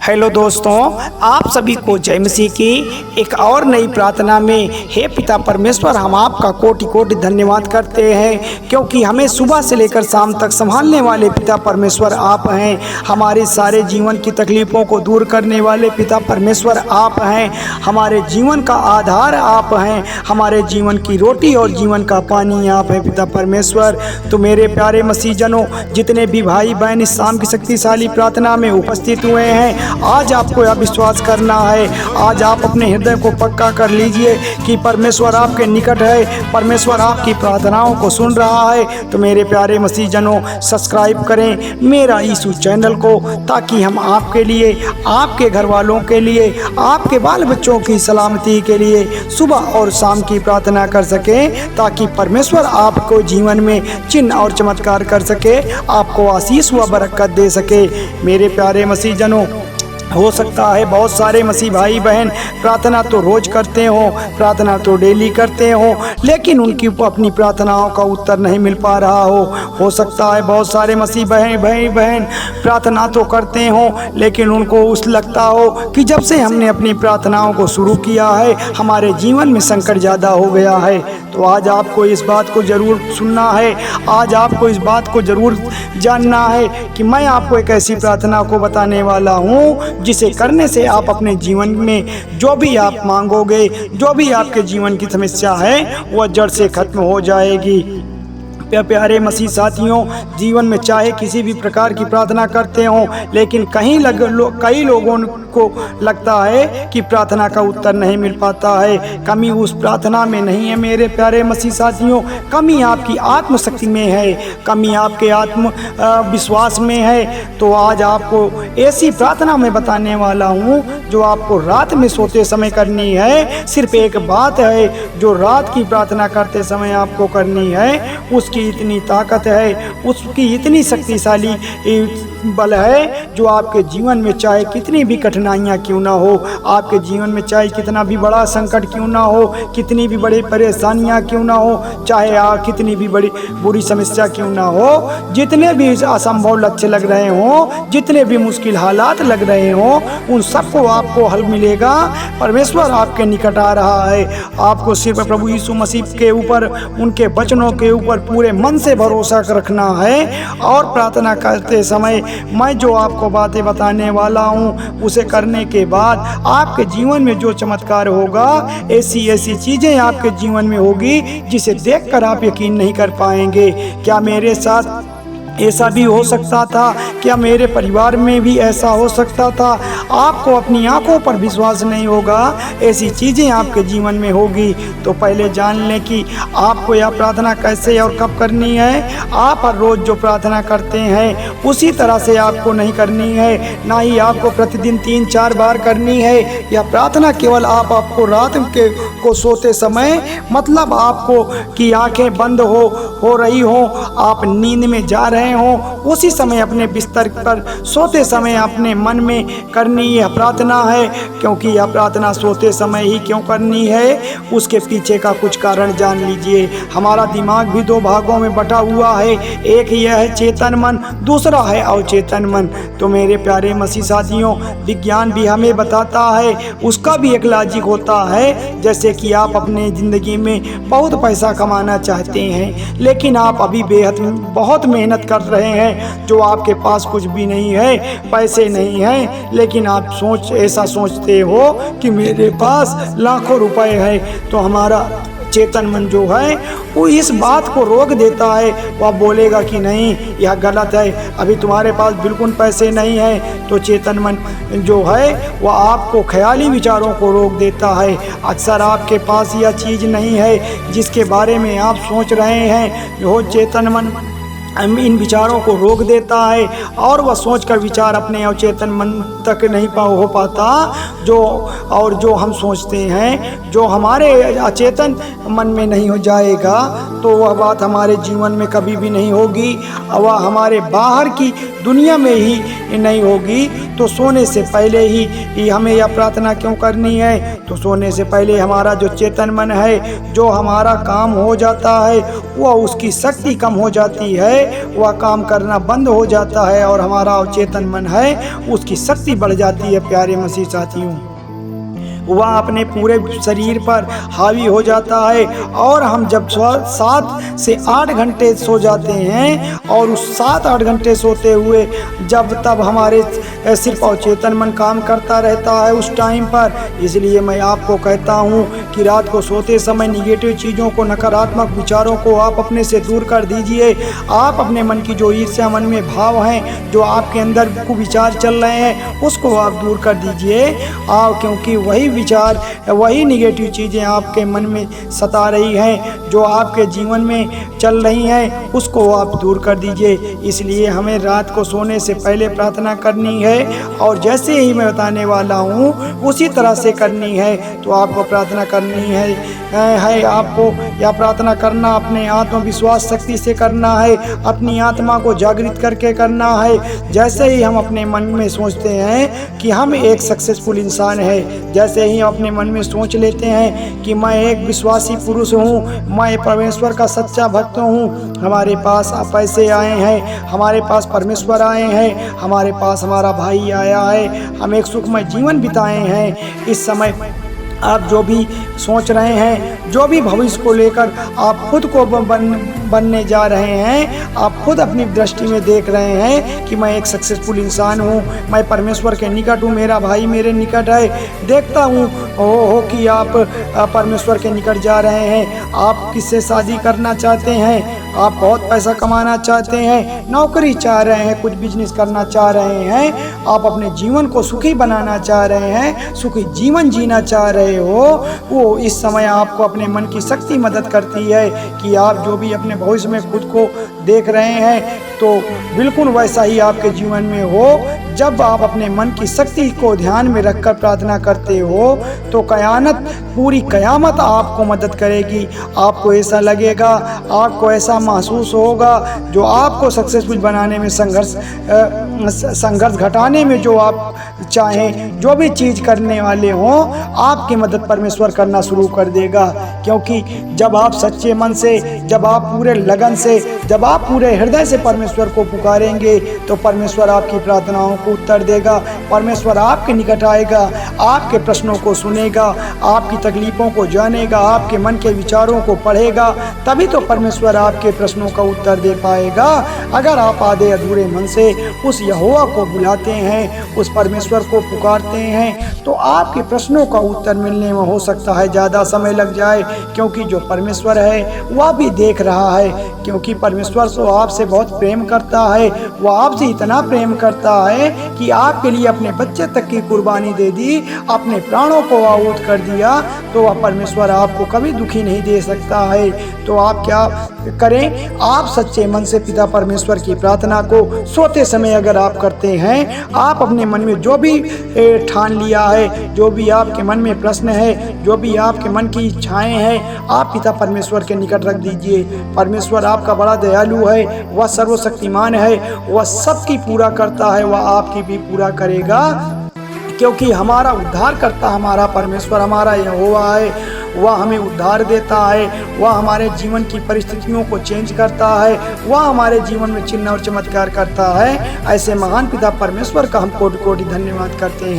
Hello दोस्तों, आप सभी को जय मसीह की एक और नई प्रार्थना में हे पिता परमेश्वर, हम आपका कोटि कोटि धन्यवाद करते हैं, क्योंकि हमें सुबह से लेकर शाम तक संभालने वाले पिता परमेश्वर आप हैं। हमारे सारे जीवन की तकलीफ़ों को दूर करने वाले पिता परमेश्वर आप हैं। हमारे जीवन का आधार आप हैं। हमारे जीवन की रोटी और जीवन का पानी आप हैं पिता परमेश्वर। तो मेरे प्यारे मसीहजनों, जितने भी भाई बहन इस शाम की शक्तिशाली प्रार्थना में उपस्थित हुए हैं, आज आपको यह विश्वास करना है, आज आप अपने हृदय को पक्का कर लीजिए कि परमेश्वर आपके निकट है, परमेश्वर आपकी प्रार्थनाओं को सुन रहा है। तो मेरे प्यारे मसीहजनों, सब्सक्राइब करें मेरा यीशु चैनल को, ताकि हम आपके लिए, आपके घर वालों के लिए, आपके बाल बच्चों की सलामती के लिए सुबह और शाम की प्रार्थना कर सकें, ताकि परमेश्वर आपको जीवन में चिन्ह और चमत्कार कर सके, आपको आशीष व बरकत दे सके। मेरे प्यारे मसीहजनों, हो सकता है बहुत सारे मसीह भाई बहन प्रार्थना तो रोज़ करते हो, प्रार्थना तो डेली करते हो, लेकिन उनकी अपनी प्रार्थनाओं का उत्तर नहीं मिल पा रहा हो सकता है बहुत सारे मसीह बहन प्रार्थना तो करते हो, लेकिन उनको लगता हो कि जब से हमने अपनी प्रार्थनाओं को शुरू किया है, हमारे जीवन में संकट ज़्यादा हो गया है। तो आज आपको इस बात को ज़रूर सुनना है, आज आपको इस बात को ज़रूर जानना है कि मैं आपको एक ऐसी प्रार्थना को बताने वाला हूँ, जिसे करने से आप अपने जीवन में जो भी आप मांगोगे, जो भी आपके जीवन की समस्या है, वह जड़ से खत्म हो जाएगी। प्यारे मसीह साथियों, जीवन में चाहे किसी भी प्रकार की प्रार्थना करते हो, लेकिन कई लोगों को लगता है कि प्रार्थना का उत्तर नहीं मिल पाता है। कमी उस प्रार्थना में नहीं है मेरे प्यारे मसीह साथियों, कमी आपकी आत्मशक्ति में है, कमी आपके आत्म विश्वास में है। तो आज आपको ऐसी प्रार्थना मैं बताने वाला हूँ जो आपको रात में सोते समय करनी है। सिर्फ एक बात है जो रात की प्रार्थना करते समय आपको करनी है, उसकी इतनी ताकत है, उसकी इतनी शक्तिशाली बल है, जो आपके जीवन में चाहे कितनी भी कठिनाइयाँ क्यों ना हो, आपके जीवन में चाहे कितना भी बड़ा संकट क्यों ना हो, कितनी भी बड़ी परेशानियाँ क्यों ना हो, चाहे कितनी भी बड़ी बुरी समस्या क्यों ना हो, जितने भी असंभव लक्ष्य लग रहे हों, जितने भी मुश्किल हालात लग रहे हों, उन सबको आपको हल मिलेगा। परमेश्वर आपके निकट आ रहा है। आपको सिर्फ प्रभु यीशु मसीह के ऊपर, उनके वचनों के ऊपर पूरे मन से भरोसा रखना है, और प्रार्थना करते समय मैं जो आपको बातें बताने वाला हूँ, उसे करने के बाद आपके जीवन में जो चमत्कार होगा, ऐसी चीज़ें आपके जीवन में होगी जिसे देखकर आप यकीन नहीं कर पाएंगे। क्या मेरे साथ ऐसा भी हो सकता था? क्या मेरे परिवार में भी ऐसा हो सकता था? आपको अपनी आंखों पर विश्वास नहीं होगा, ऐसी चीज़ें आपके जीवन में होगी। तो पहले जान लें कि आपको यह प्रार्थना कैसे और कब करनी है। आप हर रोज़ जो प्रार्थना करते हैं उसी तरह से आपको नहीं करनी है, ना ही आपको प्रतिदिन 3-4 बार करनी है। यह प्रार्थना केवल आपको रात को सोते समय, मतलब आपको कि आँखें बंद हो रही हो, आप नींद में जा रहे हो, उसी समय अपने बिस्तर पर सोते समय अपने मन में करनी यह प्रार्थना है। क्योंकि यह प्रार्थना सोते समय ही क्यों करनी है, उसके पीछे का कुछ कारण जान लीजिए। हमारा दिमाग भी 2 भागों में बटा हुआ है, एक यह है चेतन मन, दूसरा है अवचेतन मन। तो मेरे प्यारे मसीह साथियों, विज्ञान भी हमें बताता है, उसका भी एक लॉजिक होता है। जैसे कि आप अपने ज़िंदगी में बहुत पैसा कमाना चाहते हैं, लेकिन आप अभी बहुत मेहनत कर रहे हैं, जो आपके पास कुछ भी नहीं है, पैसे नहीं हैं, लेकिन आप ऐसा सोचते हो कि मेरे पास लाखों रुपए है। तो हमारा चेतन मन जो है वो इस बात को रोक देता है, वह बोलेगा कि नहीं, यह गलत है, अभी तुम्हारे पास बिल्कुल पैसे नहीं है। तो चेतन मन जो है वह आपको ख्याली विचारों को रोक देता है। अक्सर आपके पास यह चीज़ नहीं है जिसके बारे में आप सोच रहे हैं, जो चेतन मन इन विचारों को रोक देता है, और वह सोचकर विचार अपने अवचेतन मन तक नहीं हो पाता। जो हम सोचते हैं, जो हमारे अचेतन मन में नहीं हो जाएगा, तो वह बात हमारे जीवन में कभी भी नहीं होगी, वह हमारे बाहर की दुनिया में ही नहीं होगी। तो सोने से पहले ही हमें यह प्रार्थना क्यों करनी है? तो सोने से पहले हमारा जो चेतन मन है, जो हमारा काम हो जाता है, वह उसकी शक्ति कम हो जाती है, है वह काम करना बंद हो जाता है और हमारा अवचेतन मन है उसकी शक्ति बढ़ जाती है। प्यारे मसीह साथियों, वह अपने पूरे शरीर पर हावी हो जाता है और हम जब 7 से 8 घंटे सो जाते हैं और उस 7-8 घंटे सोते हुए जब तब हमारे सिर्फ अवचेतन मन काम करता रहता है उस टाइम पर। इसलिए मैं आपको कहता हूँ कि रात को सोते समय निगेटिव चीज़ों को, नकारात्मक विचारों को आप अपने से दूर कर दीजिए। आप अपने मन की जो ईर्ष्या मन में भाव हैं, जो आपके अंदर कुविचार चल रहे हैं, उसको आप दूर कर दीजिए। क्योंकि वही विचार, वही निगेटिव चीज़ें आपके मन में सता रही हैं, जो आपके जीवन में चल रही हैं, उसको आप दूर कर दीजिए। इसलिए हमें रात को सोने से पहले प्रार्थना करनी है और जैसे ही मैं बताने वाला हूँ उसी तरह से करनी है। तो आपको प्रार्थना करनी है आपको यह प्रार्थना करना अपने आत्मविश्वास शक्ति से करना है, अपनी आत्मा को जागृत करके करना है। जैसे ही हम अपने मन में सोचते हैं कि हम एक सक्सेसफुल इंसान है, जैसे ही अपने मन में सोच लेते हैं कि मैं एक विश्वासी पुरुष हूँ, मैं परमेश्वर का सच्चा भक्त हूँ, हमारे पास पैसे आए हैं, हमारे पास परमेश्वर आए हैं, हमारे पास हमारा भाई आया है, हम एक सुखमय जीवन बिताए हैं। इस समय आप जो भी सोच रहे हैं, जो भी भविष्य को लेकर आप खुद को बनने जा रहे हैं, आप खुद अपनी दृष्टि में देख रहे हैं कि मैं एक सक्सेसफुल इंसान हूँ, मैं परमेश्वर के निकट हूँ, मेरा भाई मेरे निकट है। देखता हूँ हो कि आप परमेश्वर के निकट जा रहे हैं। आप किससे शादी करना चाहते हैं, आप बहुत पैसा कमाना चाहते हैं, नौकरी चाह रहे हैं, कुछ बिजनेस करना चाह रहे हैं, आप अपने जीवन को सुखी बनाना चाह रहे हैं, सुखी जीवन जीना चाह रहे हो, वो इस समय आपको अपने मन की शक्ति मदद करती है कि आप जो भी अपने भविष्य में खुद को देख रहे हैं तो बिल्कुल वैसा ही आपके जीवन में हो। जब आप अपने मन की शक्ति को ध्यान में रखकर प्रार्थना करते हो तो पूरी कयामत आपको मदद करेगी। आपको ऐसा लगेगा, आपको ऐसा महसूस होगा, जो आपको सक्सेसफुल बनाने में संघर्ष घटाने में जो आप चाहें, जो भी चीज़ करने वाले हों, आपकी मदद परमेश्वर करना शुरू कर देगा। क्योंकि जब आप सच्चे मन से, जब आप पूरे लगन से, जब आप पूरे हृदय से परमेश्वर को पुकारेंगे तो परमेश्वर आपकी प्रार्थनाओं को उत्तर देगा। परमेश्वर आपके निकट आएगा, आपके प्रश्नों को सुनेगा, आपकी तकलीफ़ों को जानेगा, आपके मन के विचारों को पढ़ेगा, तभी तो परमेश्वर आपके प्रश्नों का उत्तर दे पाएगा। अगर आप आधे अधूरे मन से उस यहोवा को बुलाते हैं, उस परमेश्वर को पुकारते हैं, तो आपके प्रश्नों का उत्तर मिलने में हो सकता है ज़्यादा समय लग जाए, क्योंकि जो परमेश्वर है वह भी देख रहा है। क्योंकि परमेश्वर तो आपसे बहुत प्रेम करता है, वह आपसे इतना प्रेम करता है कि आपके लिए अपने बच्चे तक की कुर्बानी दे दी, अपने प्राणों को आहूत कर दिया, तो वह परमेश्वर आपको कभी दुखी नहीं दे सकता है। तो आप क्या करें, आप सच्चे मन से पिता परमेश्वर की प्रार्थना को सोते समय अगर आप करते हैं, आप अपने मन में जो भी ठान लिया है, जो भी आपके मन में प्रश्न है, जो भी आपके मन की इच्छाएं हैं, आप पिता परमेश्वर के निकट रख दीजिए। परमेश्वर आपका बड़ा दयालु है, वह सर्वशक्तिमान है, वह सबकी पूरा करता है, वह आपकी भी पूरा करेगा। क्योंकि हमारा उद्धार करता हमारा परमेश्वर, हमारा यहोवा है, वह हमें उद्धार देता है, वह हमारे जीवन की परिस्थितियों को चेंज करता है, वह हमारे जीवन में चिन्ह और चमत्कार करता है। ऐसे महान पिता परमेश्वर का हम कोटि कोटि धन्यवाद करते हैं।